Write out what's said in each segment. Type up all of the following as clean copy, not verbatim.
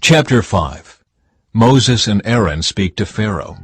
Chapter 5. Moses and Aaron speak to Pharaoh.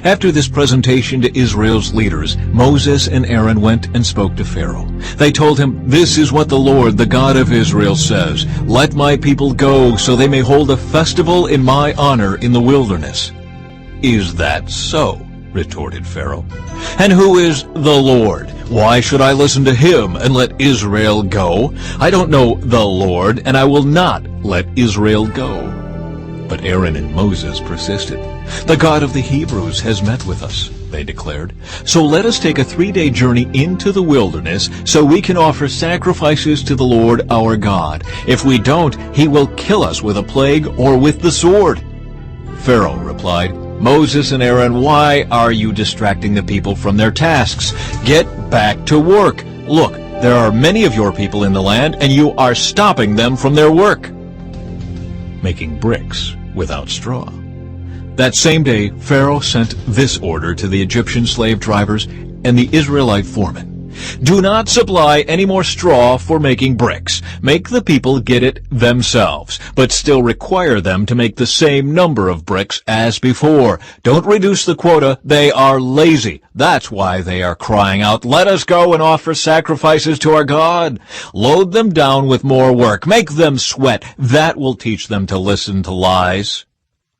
After this presentation to Israel's leaders, Moses and Aaron went and spoke to Pharaoh. They told him, "This is what the Lord, the God of Israel, says. Let my people go, so they may hold a festival in my honor in the wilderness." "Is that so?" retorted Pharaoh. "And who is the Lord? Why should I listen to him and let Israel go? I don't know the Lord, and I will not let Israel go." But Aaron and Moses persisted. "The God of the Hebrews has met with us," they declared. "So let us take a 3-day journey into the wilderness so we can offer sacrifices to the Lord our God. If we don't, he will kill us with a plague or with the sword." Pharaoh replied, "Moses and Aaron, why are you distracting the people from their tasks? Get back to work. Look, there are many of your people in the land, and you are stopping them from their work." Making bricks without straw. That same day, Pharaoh sent this order to the Egyptian slave drivers and the Israelite foremen. "Do not supply any more straw for making bricks. Make the people get it themselves, but still require them to make the same number of bricks as before. Don't reduce the quota. They are lazy. That's why they are crying out, 'Let us go and offer sacrifices to our God.' Load them down with more work. Make them sweat. That will teach them to listen to lies."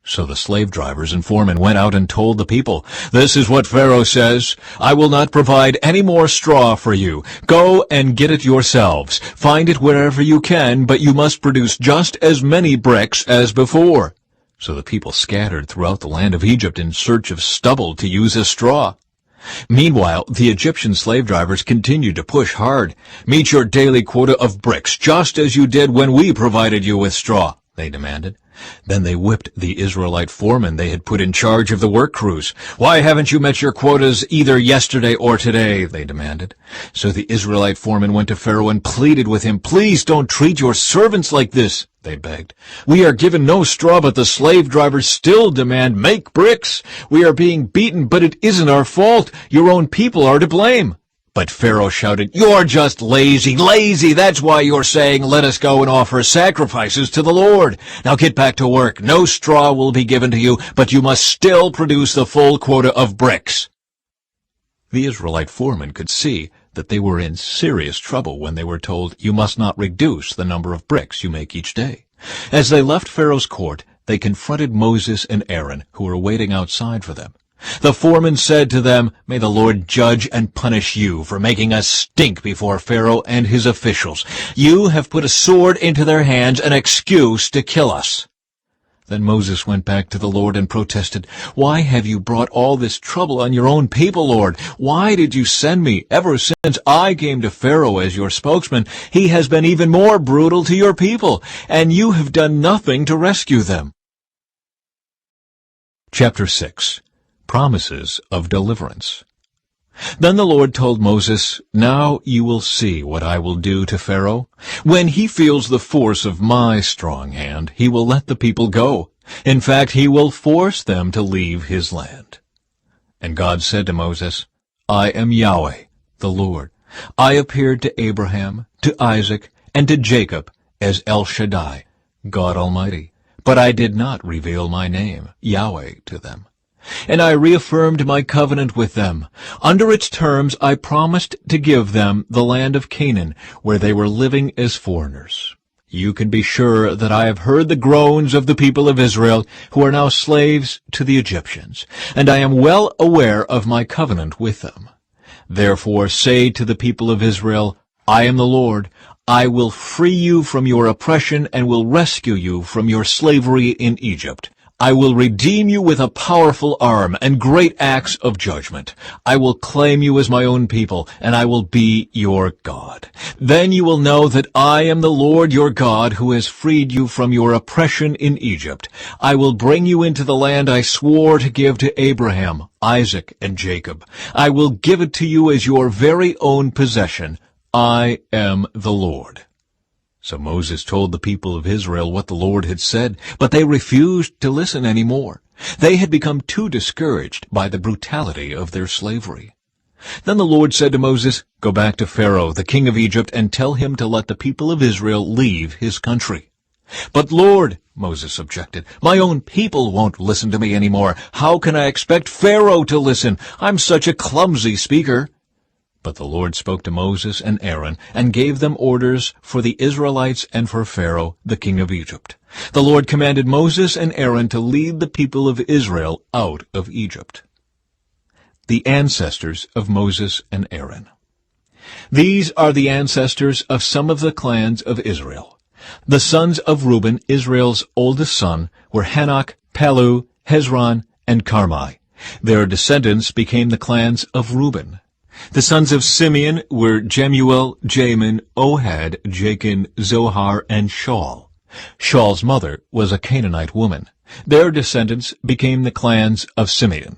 So the slave drivers and foremen went out and told the people, "This is what Pharaoh says. I will not provide any more straw for you. Go and get it yourselves. Find it wherever you can, but you must produce just as many bricks as before." So the people scattered throughout the land of Egypt in search of stubble to use as straw. Meanwhile, the Egyptian slave drivers continued to push hard. "Meet your daily quota of bricks, just as you did when we provided you with straw," they demanded. Then they whipped the Israelite foremen they had put in charge of the work crews. "Why haven't you met your quotas either yesterday or today?" they demanded. So the Israelite foremen went to Pharaoh and pleaded with him. "Please don't treat your servants like this," they begged. "We are given no straw, but the slave drivers still demand, 'Make bricks.' We are being beaten, but it isn't our fault. Your own people are to blame." But Pharaoh shouted, "You're just lazy, lazy! That's why you're saying, 'Let us go and offer sacrifices to the Lord.' Now get back to work. No straw will be given to you, but you must still produce the full quota of bricks." The Israelite foremen could see that they were in serious trouble when they were told, "You must not reduce the number of bricks you make each day." As they left Pharaoh's court, they confronted Moses and Aaron, who were waiting outside for them. The foreman said to them, "May the Lord judge and punish you for making us stink before Pharaoh and his officials. You have put a sword into their hands, an excuse to kill us." Then Moses went back to the Lord and protested, "Why have you brought all this trouble on your own people, Lord? Why did you send me? Ever since I came to Pharaoh as your spokesman, he has been even more brutal to your people, and you have done nothing to rescue them." Chapter 6. Promises of deliverance. Then the Lord told Moses, "Now you will see what I will do to Pharaoh. When he feels the force of my strong hand, he will let the people go. In fact, he will force them to leave his land." And God said to Moses, "I am Yahweh, the Lord. I appeared to Abraham, to Isaac, and to Jacob as El Shaddai, God Almighty. But I did not reveal my name, Yahweh, to them. And I reaffirmed my covenant with them. Under its terms I promised to give them the land of Canaan, where they were living as foreigners. You can be sure that I have heard the groans of the people of Israel, who are now slaves to the Egyptians, and I am well aware of my covenant with them. Therefore say to the people of Israel, 'I am the Lord. I will free you from your oppression and will rescue you from your slavery in Egypt. I will redeem you with a powerful arm and great acts of judgment. I will claim you as my own people, and I will be your God. Then you will know that I am the Lord your God, who has freed you from your oppression in Egypt. I will bring you into the land I swore to give to Abraham, Isaac, and Jacob. I will give it to you as your very own possession. I am the Lord." So Moses told the people of Israel what the Lord had said, but they refused to listen any more. They had become too discouraged by the brutality of their slavery. Then the Lord said to Moses, "Go back to Pharaoh, the king of Egypt, and tell him to let the people of Israel leave his country." "But Lord," Moses objected, "my own people won't listen to me anymore. How can I expect Pharaoh to listen? I'm such a clumsy speaker." But the Lord spoke to Moses and Aaron and gave them orders for the Israelites and for Pharaoh, the king of Egypt. The Lord commanded Moses and Aaron to lead the people of Israel out of Egypt. The ancestors of Moses and Aaron. These are the ancestors of some of the clans of Israel. The sons of Reuben, Israel's oldest son, were Hanok, Palu, Hezron, and Carmi. Their descendants became the clans of Reuben. The sons of Simeon were Jemuel, Jamin, Ohad, Jachin, Zohar, and Shaul. Shaul's mother was a Canaanite woman. Their descendants became the clans of Simeon.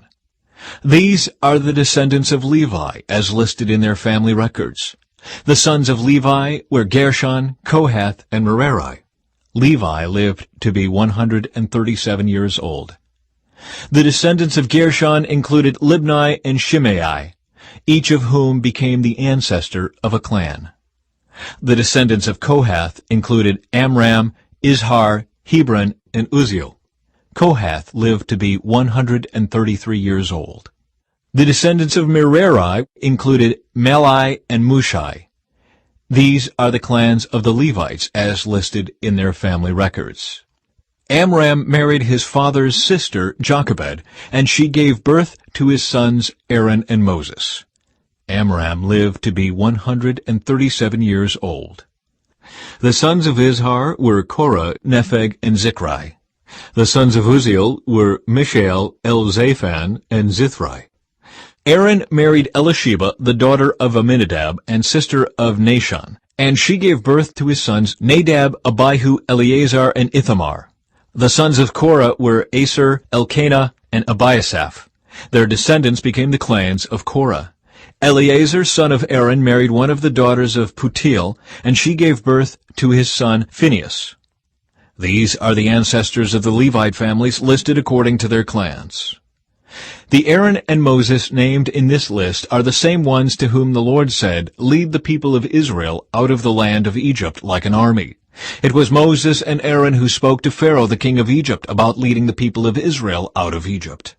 These are the descendants of Levi, as listed in their family records. The sons of Levi were Gershon, Kohath, and Merari. Levi lived to be 137 years old. The descendants of Gershon included Libni and Shimei, each of whom became the ancestor of a clan. The descendants of Kohath included Amram, Izhar, Hebron, and Uzziel. Kohath lived to be 133 years old. The descendants of Merari included Melai and Mushai. These are the clans of the Levites as listed in their family records. Amram married his father's sister Jochebed, and she gave birth to his sons Aaron and Moses. Amram lived to be 137 years old. The sons of Izhar were Korah, Nepheg, and Zikri. The sons of Uzziel were Mishael, Elzaphan, and Zithri. Aaron married Elisheba, the daughter of Amminadab and sister of Nashon, and she gave birth to his sons Nadab, Abihu, Eleazar, and Ithamar. The sons of Korah were Aser, Elkanah, and Abiasaph. Their descendants became the clans of Korah. Eleazar, son of Aaron, married one of the daughters of Putiel, and she gave birth to his son Phinehas. These are the ancestors of the Levite families listed according to their clans. The Aaron and Moses named in this list are the same ones to whom the Lord said, "Lead the people of Israel out of the land of Egypt like an army." It was Moses and Aaron who spoke to Pharaoh, the king of Egypt, about leading the people of Israel out of Egypt.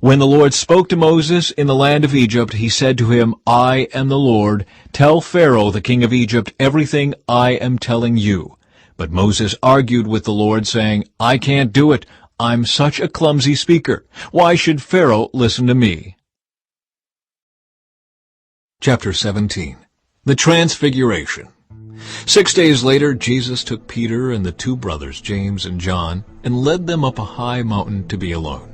When the Lord spoke to Moses in the land of Egypt, he said to him, "I am the Lord. Tell Pharaoh, the king of Egypt, everything I am telling you." But Moses argued with the Lord, saying, "I can't do it. I'm such a clumsy speaker. Why should Pharaoh listen to me?" Chapter 17. The Transfiguration. 6 days later, Jesus took Peter and the two brothers, James and John, and led them up a high mountain to be alone.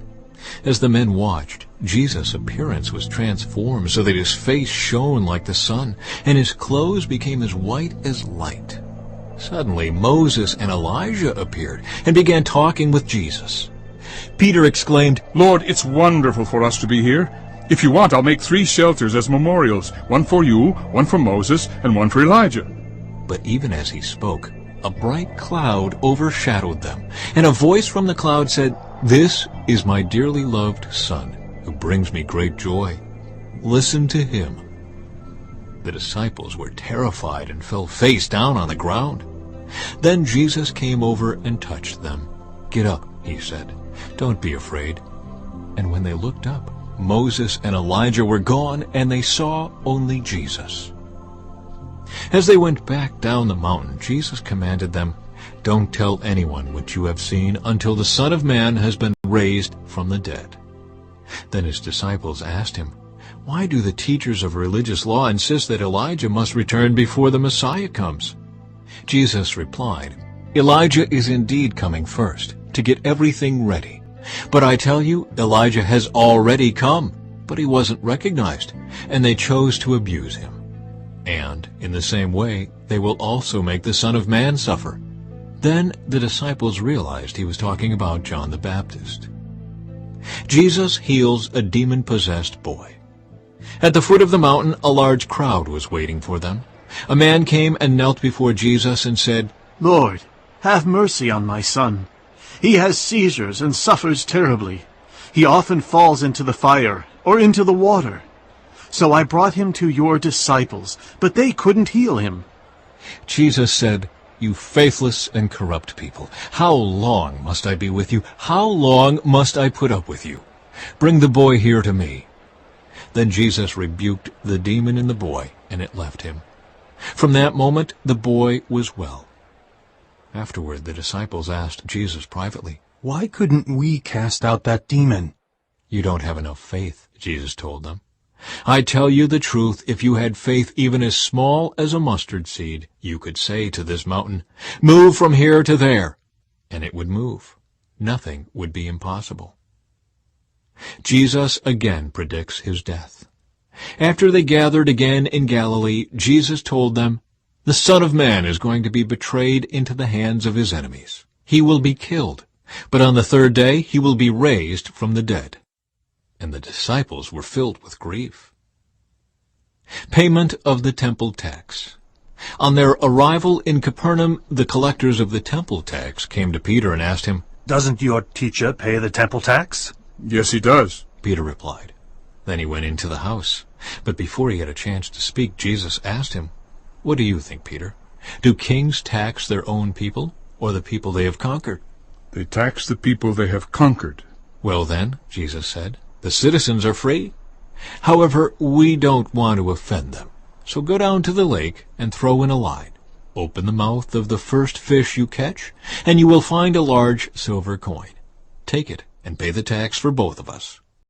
As the men watched, Jesus' appearance was transformed so that his face shone like the sun, and his clothes became as white as light. Suddenly, Moses and Elijah appeared and began talking with Jesus. Peter exclaimed, "Lord, it's wonderful for us to be here. If you want, I'll make 3 shelters as memorials, one for you, one for Moses, and one for Elijah." But even as he spoke, a bright cloud overshadowed them, and a voice from the cloud said, "This is my dearly loved Son, who brings me great joy. Listen to him." The disciples were terrified and fell face down on the ground. Then Jesus came over and touched them. "Get up," he said. "Don't be afraid." And when they looked up, Moses and Elijah were gone, and they saw only Jesus. As they went back down the mountain, Jesus commanded them, "Don't tell anyone what you have seen until the Son of Man has been raised from the dead." Then his disciples asked him, "Why do the teachers of religious law insist that Elijah must return before the Messiah comes?" Jesus replied, "Elijah is indeed coming first, to get everything ready. But I tell you, Elijah has already come, but he wasn't recognized, and they chose to abuse him. And in the same way, they will also make the Son of Man suffer." Then the disciples realized he was talking about John the Baptist. Jesus heals a demon-possessed boy. At the foot of the mountain, a large crowd was waiting for them. A man came and knelt before Jesus and said, "Lord, have mercy on my son. He has seizures and suffers terribly. He often falls into the fire or into the water. So I brought him to your disciples, but they couldn't heal him." Jesus said, You faithless and corrupt people, how long must I be with you? How long must I put up with you? Bring the boy here to me." Then Jesus rebuked the demon in the boy, and it left him. From that moment the boy was well. Afterward the disciples asked Jesus privately, "Why couldn't we cast out that demon?" "You don't have enough faith," Jesus told them. "I tell you the truth, if you had faith even as small as a mustard seed, you could say to this mountain, 'Move from here to there,' and it would move. Nothing would be impossible." Jesus again predicts his death. After they gathered again in Galilee, Jesus told them, "The Son of Man is going to be betrayed into the hands of his enemies. He will be killed, but on the third day he will be raised from the dead." And the disciples were filled with grief. Payment of the temple tax. On their arrival in Capernaum, the collectors of the temple tax came to Peter and asked him, "Doesn't your teacher pay the temple tax?" Yes, he does. Peter replied. Then he went into the house. But before he had a chance to speak, Jesus asked him, "What do you think, Peter? Do kings tax their own people or the people they have conquered?" They tax the people they have conquered. "Well then," Jesus said, "the citizens are free. However, we don't want to offend them. So go down to the lake and throw in a line. Open the mouth of the first fish you catch, and you will find a large silver coin. Take it and pay the tax for both of us."